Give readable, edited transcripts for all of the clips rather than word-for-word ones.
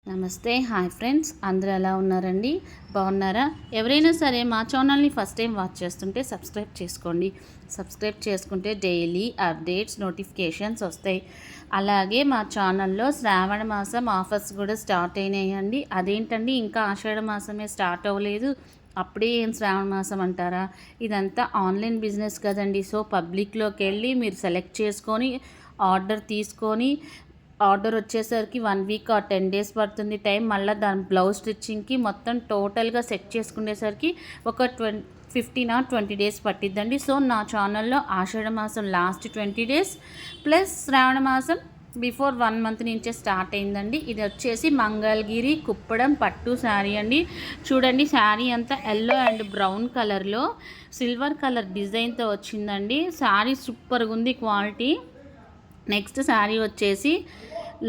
నమస్తే, hi friends, అందరూ ఎలా ఉన్నారండి? బాగున్నారా? ఎవరైనా సరే మా ఛానల్ని ఫస్ట్ టైం వాచ్ చేస్తుంటే సబ్స్క్రైబ్ చేసుకోండి. సబ్స్క్రైబ్ చేసుకుంటే డైలీ అప్డేట్స్ నోటిఫికేషన్స్ వస్తాయి. అలాగే మా ఛానల్లో శ్రావణ మాసం ఆఫర్స్ కూడా స్టార్ట్ అయినాయండి. అదేంటండి, ఇంకా ఆషాఢ మాసమే స్టార్ట్ అవ్వలేదు, అప్పుడే ఏం శ్రావణ మాసం అంటారా? ఇదంతా ఆన్లైన్ బిజినెస్ కదండి. సో పబ్లిక్లోకి వెళ్ళి మీరు సెలెక్ట్ చేసుకొని ఆర్డర్ తీసుకొని ఆర్డర్ వచ్చేసరికి 1 వీక్ ఆర్ 10 డేస్ పడుతుంది టైం. మళ్ళీ దాని బ్లౌజ్ స్టిచ్చింగ్కి మొత్తం టోటల్గా సెట్ చేసుకునేసరికి ఒక 15 or 20 డేస్ పట్టిద్దండి. సో నా ఛానల్లో ఆషాఢ మాసం లాస్ట్ 20 డేస్ ప్లస్ శ్రావణ మాసం బిఫోర్ 1 మంత్ నుంచే స్టార్ట్ అయిందండి. ఇది వచ్చేసి మంగళగిరి కుప్పడం పట్టు శారీ అండి. చూడండి, శారీ అంతా ఎల్లో అండ్ బ్రౌన్ కలర్లో సిల్వర్ కలర్ డిజైన్తో వచ్చిందండి. శారీ సూపర్గా ఉంది క్వాలిటీ. నెక్స్ట్ శారీ వచ్చేసి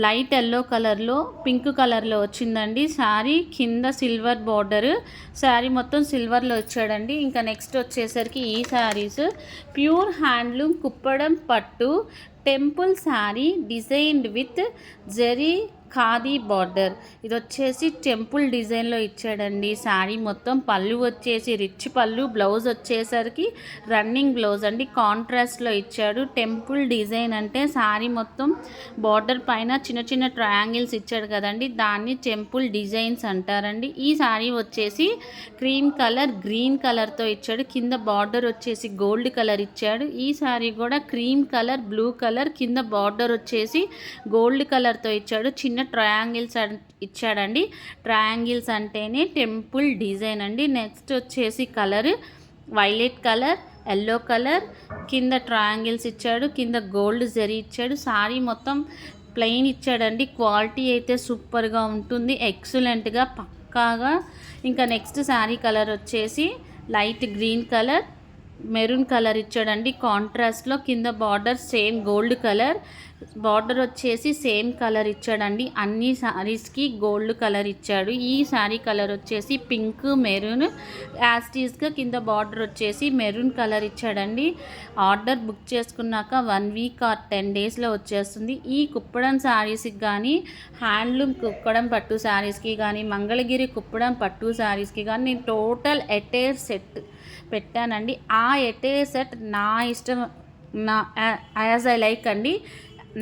లైట్ ఎల్లో కలర్లో పింక్ కలర్లో వచ్చిందండి. శారీ కింద సిల్వర్ బార్డర్, శారీ మొత్తం సిల్వర్లో వచ్చాడండి. ఇంకా నెక్స్ట్ వచ్చేసరికి ఈ శారీస్ ప్యూర్ హ్యాండ్లూమ్ కుప్పడం పట్టు temple sari designed with zari khadi border. ఇది వచ్చేసి టెంపుల్ డిజైన్లో ఇచ్చాడండి. శారీ మొత్తం పళ్ళు వచ్చేసి రిచ్ పళ్ళు, బ్లౌజ్ వచ్చేసరికి రన్నింగ్ బ్లౌజ్ అండి, కాంట్రాస్ట్లో ఇచ్చాడు. టెంపుల్ డిజైన్ అంటే శారీ మొత్తం బార్డర్ పైన చిన్న చిన్న ట్రయాంగిల్స్ ఇచ్చాడు కదండి, దాన్ని టెంపుల్ డిజైన్స్ అంటారండి. ఈ శారీ వచ్చేసి క్రీమ్ కలర్ గ్రీన్ కలర్తో ఇచ్చాడు. కింద బార్డర్ వచ్చేసి గోల్డ్ కలర్ ఇచ్చాడు. ఈ శారీ కూడా క్రీమ్ కలర్ బ్లూ కలర్, కింద బార్డర్ వచ్చేసి గోల్డ్ కలర్తో ఇచ్చాడు. చిన్న ట్రయాంగిల్స్ ఇచ్చాడండి. ట్రయాంగిల్స్ అంటేనే టెంపుల్ డిజైన్ అండి. నెక్స్ట్ వచ్చేసి colour violet colour, yellow colour, కింద ట్రయాంగిల్స్ ఇచ్చాడు, కింద గోల్డ్ జరీ ఇచ్చాడు. సారీ మొత్తం ప్లెయిన్ ఇచ్చాడండి. క్వాలిటీ అయితే సూపర్గా ఉంటుంది, ఎక్సలెంట్గా పక్కాగా. ఇంకా నెక్స్ట్ శారీ కలర్ వచ్చేసి light green colour maroon colour ఇచ్చాడండి కాంట్రాస్ట్లో. కింద border same gold colour, border వచ్చేసి సేమ్ కలర్ ఇచ్చాడండి. అన్ని శారీస్కి గోల్డ్ కలర్ ఇచ్చాడు. ఈ శారీ కలర్ వచ్చేసి పింక్ మెరూన్, యాస్టీస్గా కింద బార్డర్ వచ్చేసి మెరూన్ కలర్ ఇచ్చాడండి. ఆర్డర్ బుక్ చేసుకున్నాక 1 వీక్ ఆర్ 10 డేస్లో వచ్చేస్తుంది. ఈ కుప్పడం శారీస్కి కానీ, హ్యాండ్లూమ్ కుప్పడం పట్టు శారీస్కి కానీ, మంగళగిరి కుప్పడం పట్టు శారీస్కి కానీ నేను టోటల్ ఎటైర్ సెట్ పెట్టానండి. ఆ ఎటైర్ సెట్ నా ఇష్టం, నా యాజ్ ఐ లైక్ అండి,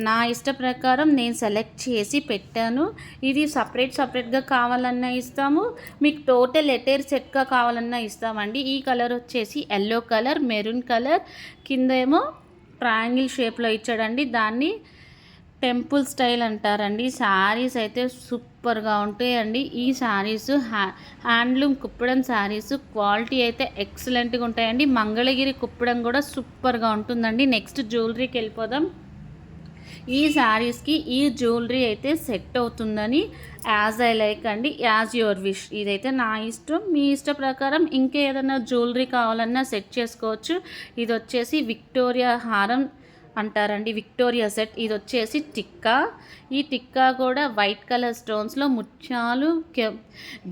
నా ఇష్ట ప్రకారం నేను సెలెక్ట్ చేసి పెట్టాను. ఇది సపరేట్గా కావాలన్నా ఇస్తాము, మీకు టోటల్ ఎటైర్ సెట్గా కావాలన్నా ఇస్తామండి. ఈ కలర్ వచ్చేసి ఎల్లో కలర్ మెరూన్ కలర్, కింద ఏమో ట్రయాంగిల్ షేప్లో ఇచ్చాడండి, దాన్ని టెంపుల్ స్టైల్ అంటారండి. శారీస్ అయితే సూపర్గా ఉంటాయండి. ఈ శారీస్ హ్యాండ్లూమ్ కుప్పడం శారీస్ క్వాలిటీ అయితే ఎక్సలెంట్గా ఉంటాయండి. మంగళగిరి కుప్పడం కూడా సూపర్గా ఉంటుందండి. నెక్స్ట్ జ్యువెలరీకి వెళ్ళిపోదాం. ఈ శారీస్కి ఈ జ్యువెలరీ అయితే సెట్ అవుతుందని యాజ్ ఐ లైక్ అండి, యాజ్ యువర్ విష్. ఇదైతే నా ఇష్టం, మీ ఇష్ట ప్రకారం ఇంకేదైనా జ్యువెలరీ కావాలన్నా సెట్ చేసుకోవచ్చు. ఇది వచ్చేసి విక్టోరియా హారం అంటారండి, విక్టోరియా సెట్. ఇది వచ్చేసి టిక్కా. ఈ టిక్కా కూడా వైట్ కలర్ స్టోన్స్లో ముత్యాలు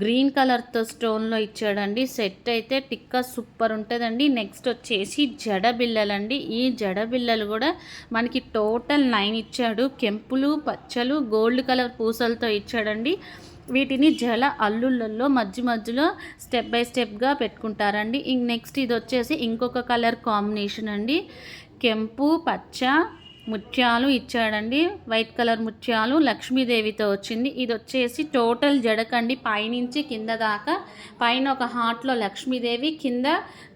గ్రీన్ కలర్తో స్టోన్లో ఇచ్చాడండి. సెట్ అయితే టిక్కా సూపర్ ఉంటుందండి. నెక్స్ట్ వచ్చేసి జడ బిళ్ళలండి. ఈ జడ బిళ్ళలు కూడా మనకి టోటల్ 9 ఇచ్చాడు. కెంపులు పచ్చలు గోల్డ్ కలర్ పూసలతో ఇచ్చాడండి. వీటిని జల అల్లుళ్ళల్లో మధ్యలో స్టెప్ బై స్టెప్గా పెట్టుకుంటారండి. నెక్స్ట్ ఇది వచ్చేసి ఇంకొక కలర్ కాంబినేషన్ అండి, కెంపు పచ్చ ముత్యాలు ఇచ్చాడండి. వైట్ కలర్ ముత్యాలు లక్ష్మీదేవితో వచ్చింది. ఇది వచ్చేసి టోటల్ జడకండి, పైనుంచి కింద దాకా. పైన ఒక హార్ట్లో లక్ష్మీదేవి, కింద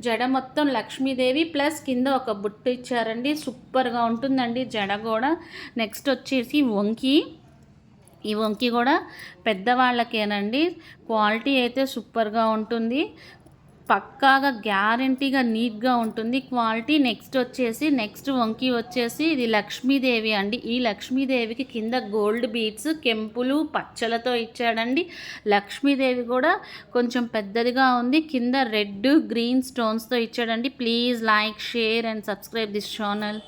జడ మొత్తం లక్ష్మీదేవి ప్లస్ కింద ఒక బుట్టు ఇచ్చారండి. సూపర్గా ఉంటుందండి జడ కూడా. నెక్స్ట్ వచ్చేసి వంకి. ఈ వంకి కూడా పెద్దవాళ్ళకేనండి. క్వాలిటీ అయితే సూపర్గా ఉంటుంది, పక్కాగా గ్యారంటీగా నీట్గా ఉంటుంది క్వాలిటీ. నెక్స్ట్ వంకి వచ్చేసి ఇది లక్ష్మీదేవి అండి. ఈ లక్ష్మీదేవికి కింద గోల్డ్ బీడ్స్ కెంపులు పచ్చలతో ఇచ్చాడండి. లక్ష్మీదేవి కూడా కొంచెం పెద్దదిగా ఉంది, కింద రెడ్ గ్రీన్ స్టోన్స్తో ఇచ్చాడండి. Please like share and subscribe this channel.